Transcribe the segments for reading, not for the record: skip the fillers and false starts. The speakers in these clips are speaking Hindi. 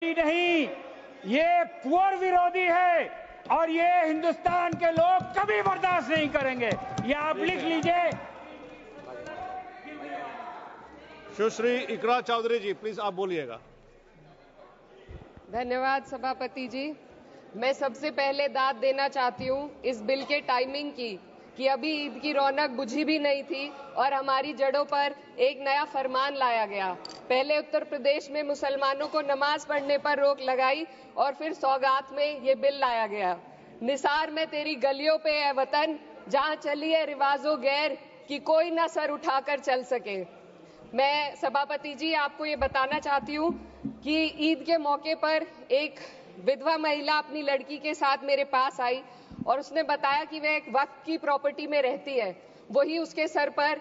नहीं, ये पुअर विरोधी है और ये हिंदुस्तान के लोग कभी बर्दाश्त नहीं करेंगे। ये आप लिख लीजिए। सुश्री इकरा चौधरी जी, प्लीज आप बोलिएगा। धन्यवाद सभापति जी। मैं सबसे पहले दाद देना चाहती हूँ इस बिल के टाइमिंग की कि अभी ईद की रौनक बुझी भी नहीं थी और हमारी जड़ों पर एक नया फरमान लाया गया। पहले उत्तर प्रदेश में मुसलमानों को नमाज पढ़ने पर रोक लगाई और फिर सौगात में ये बिल लाया गया। निसार में तेरी गलियों पे है वतन, जहाँ चली है रिवाजो गैर कि कोई ना सर उठाकर चल सके। मैं सभापति जी आपको ये बताना चाहती हूँ कि ईद के मौके पर एक विधवा महिला अपनी लड़की के साथ मेरे पास आई और उसने बताया कि वह एक वक्फ की प्रॉपर्टी में रहती है, वही उसके सर पर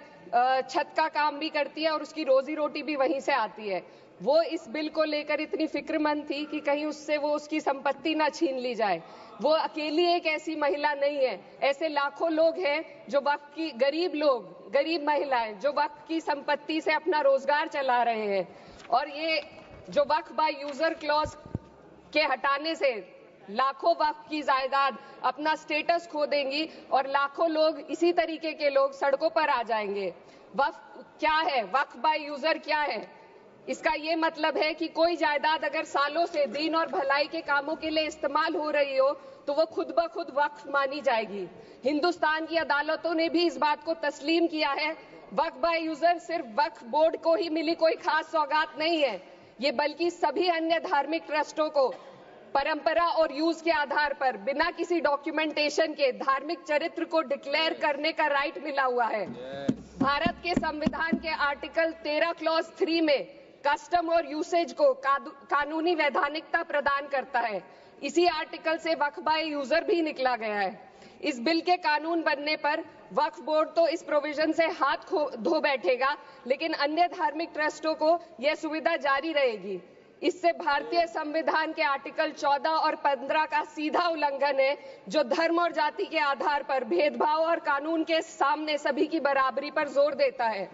छत का काम भी करती है और उसकी रोजी रोटी भी वहीं से आती है। वो इस बिल को लेकर इतनी फिक्रमंद थी कि कहीं उससे वो उसकी संपत्ति ना छीन ली जाए। वो अकेली एक ऐसी महिला नहीं है, ऐसे लाखों लोग हैं जो वक्फ की गरीब महिलाएं जो वक्फ की संपत्ति से अपना रोजगार चला रहे हैं। और ये जो वक्फ बाय यूजर क्लॉज के हटाने से लाखों वक्फ की जायदाद अपना स्टेटस खो देंगी और लाखों लोग इसी तरीके के लोग सड़कों पर आ जाएंगे। वक्फ क्या है? वक्फ बाय यूजर क्या है? इसका ये मतलब है कि कोई जायदाद अगर सालों से दीन और भलाई के कामों के लिए इस्तेमाल हो रही हो तो वो खुद ब खुद वक्फ मानी जाएगी। हिंदुस्तान की अदालतों ने भी इस बात को तस्लीम किया है। वक्फ बाय यूजर सिर्फ वक्फ बोर्ड को ही मिली कोई खास सौगात नहीं है, ये बल्कि सभी अन्य धार्मिक ट्रस्टों को परंपरा और यूज के आधार पर बिना किसी डॉक्यूमेंटेशन के धार्मिक चरित्र को डिक्लेयर करने का राइट मिला हुआ है। भारत के संविधान के आर्टिकल 13 क्लॉज 3 में कस्टम और यूसेज को कानूनी वैधानिकता प्रदान करता है। इसी आर्टिकल से वक्फ बाय यूजर भी निकला गया है। इस बिल के कानून बनने पर वक्फ बोर्ड तो इस प्रोविजन से हाथ धो बैठेगा, लेकिन अन्य धार्मिक ट्रस्टों को यह सुविधा जारी रहेगी। इससे भारतीय संविधान के आर्टिकल 14 और 15 का सीधा उल्लंघन है, जो धर्म और जाति के आधार पर भेदभाव और कानून के सामने सभी की बराबरी पर जोर देता है।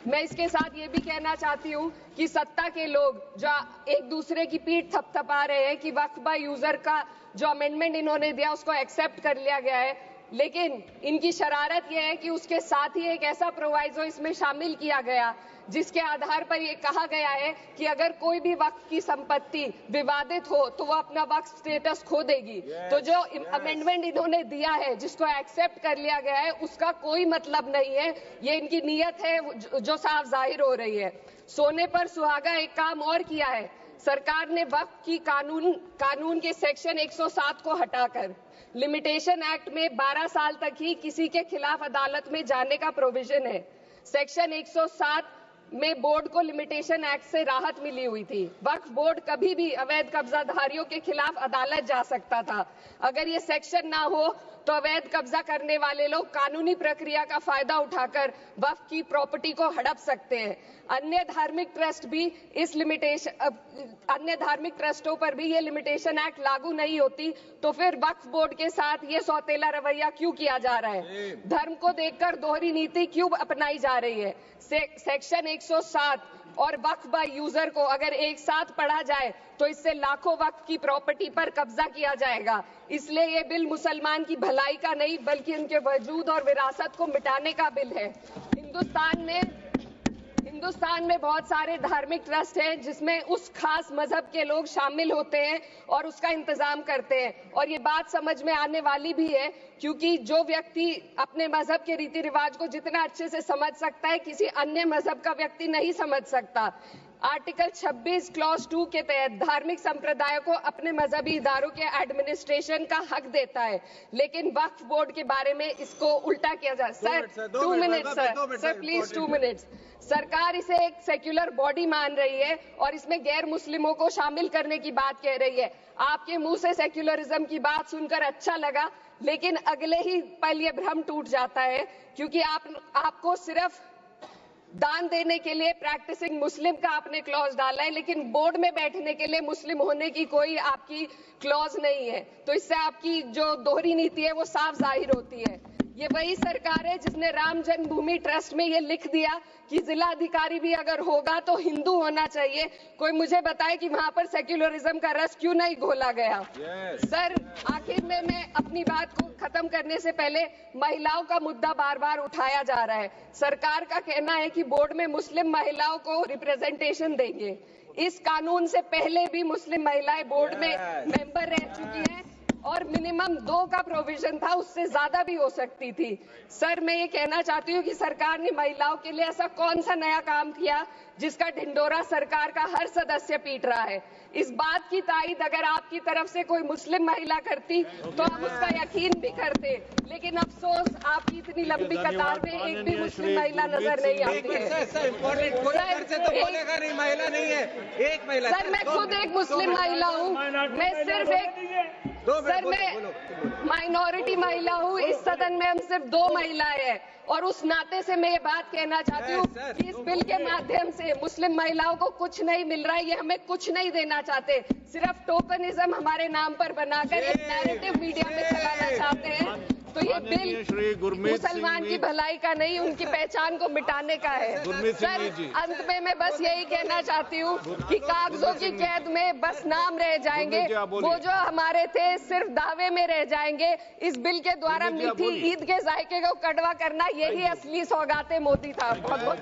मैं इसके साथ ये भी कहना चाहती हूँ कि सत्ता के लोग जो एक दूसरे की पीठ थपथपा रहे हैं कि वक्फ बाय यूजर का जो अमेंडमेंट इन्होंने दिया उसको एक्सेप्ट कर लिया गया है, लेकिन इनकी शरारत यह है कि उसके साथ ही एक ऐसा प्रोवाइजो इसमें शामिल किया गया जिसके आधार पर यह कहा गया है कि अगर कोई भी वक्फ की संपत्ति विवादित हो तो वो अपना वक्फ स्टेटस खो देगी। तो जो अमेंडमेंट इन्होंने दिया है जिसको एक्सेप्ट कर लिया गया है उसका कोई मतलब नहीं है, ये इनकी नीयत है जो साफ जाहिर हो रही है। सोने पर सुहागा एक काम और किया है, सरकार ने वक्फ की कानून के सेक्शन 107 को हटाकर लिमिटेशन एक्ट में 12 साल तक ही किसी के खिलाफ अदालत में जाने का प्रोविजन है। सेक्शन 107 में बोर्ड को लिमिटेशन एक्ट से राहत मिली हुई थी। वक्फ बोर्ड कभी भी अवैध कब्जाधारियों के खिलाफ अदालत जा सकता था। अगर ये सेक्शन ना हो तो अवैध कब्जा करने वाले लोग कानूनी प्रक्रिया का फायदा उठाकर वक्फ की प्रॉपर्टी को हड़प सकते हैं। अन्य धार्मिक ट्रस्टों पर भी ये लिमिटेशन एक्ट लागू नहीं होती, तो फिर वक्फ बोर्ड के साथ ये सौतेला रवैया क्यों किया जा रहा है? धर्म को देखकर दोहरी नीति क्यों अपनाई जा रही है? सेक्शन 107 और वक्फ बाय यूजर को अगर एक साथ पढ़ा जाए तो इससे लाखों वक्फ की प्रॉपर्टी पर कब्जा किया जाएगा। इसलिए ये बिल मुसलमान की भलाई का नहीं बल्कि उनके वजूद और विरासत को मिटाने का बिल है। हिंदुस्तान में बहुत सारे धार्मिक ट्रस्ट हैं जिसमें उस खास मजहब के लोग शामिल होते हैं और उसका इंतजाम करते हैं, और ये बात समझ में आने वाली भी है क्योंकि जो व्यक्ति अपने मजहब के रीति रिवाज को जितना अच्छे से समझ सकता है किसी अन्य मजहब का व्यक्ति नहीं समझ सकता। आर्टिकल 26 क्लॉज 2 के तहत धार्मिक संप्रदायों को अपने मजहबी इदारों के एडमिनिस्ट्रेशन का हक देता है, लेकिन वक्फ बोर्ड के बारे में इसको उल्टा किया जा रहा है। Sir 2 minute sir please 2 minutes. सरकार इसे एक सेक्युलर बॉडी मान रही है और इसमें गैर मुस्लिमों को शामिल करने की बात कह रही है। आपके मुंह से सेक्युलरिज्म की बात सुनकर अच्छा लगा, लेकिन अगले ही पल ये भ्रम टूट जाता है क्योंकि आपको सिर्फ दान देने के लिए प्रैक्टिसिंग मुस्लिम का आपने क्लॉज डाला है, लेकिन बोर्ड में बैठने के लिए मुस्लिम होने की कोई आपकी क्लॉज नहीं है। तो इससे आपकी जो दोहरी नीति है वो साफ जाहिर होती है। ये वही सरकार है जिसने राम जन्मभूमि ट्रस्ट में ये लिख दिया कि जिला अधिकारी भी अगर होगा तो हिंदू होना चाहिए। कोई मुझे बताए कि वहां पर सेक्युलरिज्म का रस क्यों नहीं घोला गया। सर, आखिर में मैं अपनी बात को खत्म करने से पहले महिलाओं का मुद्दा बार बार उठाया जा रहा है। सरकार का कहना है कि बोर्ड में मुस्लिम महिलाओं को रिप्रेजेंटेशन देंगे। इस कानून से पहले भी मुस्लिम महिलाएं बोर्ड में मेंबर रह चुकी हैं और मिनिमम 2 का प्रोविजन था, उससे ज्यादा भी हो सकती थी। सर, मैं ये कहना चाहती हूँ कि सरकार ने महिलाओं के लिए ऐसा कौन सा नया काम किया जिसका ढिंडोरा सरकार का हर सदस्य पीट रहा है। इस बात की तायद अगर आपकी तरफ से कोई मुस्लिम महिला करती तो हम उसका यकीन भी करते, लेकिन अफसोस आपकी इतनी लंबी कतार में एक भी मुस्लिम महिला नजर नहीं आती है। सर, मैं खुद एक मुस्लिम महिला हूँ, मैं सिर्फ एक मैं माइनॉरिटी महिला हूँ। इस सदन में हम सिर्फ 2 महिलाएं हैं और उस नाते से मैं ये बात कहना चाहती हूँ कि इस बिल के माध्यम से मुस्लिम महिलाओं को कुछ नहीं मिल रहा है। ये हमें कुछ नहीं देना चाहते, सिर्फ टोकनिज्म हमारे नाम पर बनाकर एक नैरेटिव मीडिया में चलाना चाहते हैं। तो ये बिल मुसलमान की भलाई का नहीं, उनकी पहचान को मिटाने का है। सर, अंत में मैं बस यही कहना चाहती हूँ कि कागजों की कैद में बस नाम रह जाएंगे, वो जो हमारे थे सिर्फ दावे में रह जाएंगे। इस बिल के द्वारा मीठी ईद के जायके को कड़वा करना, यही असली सौगाते मोदी था। बहुत बहुत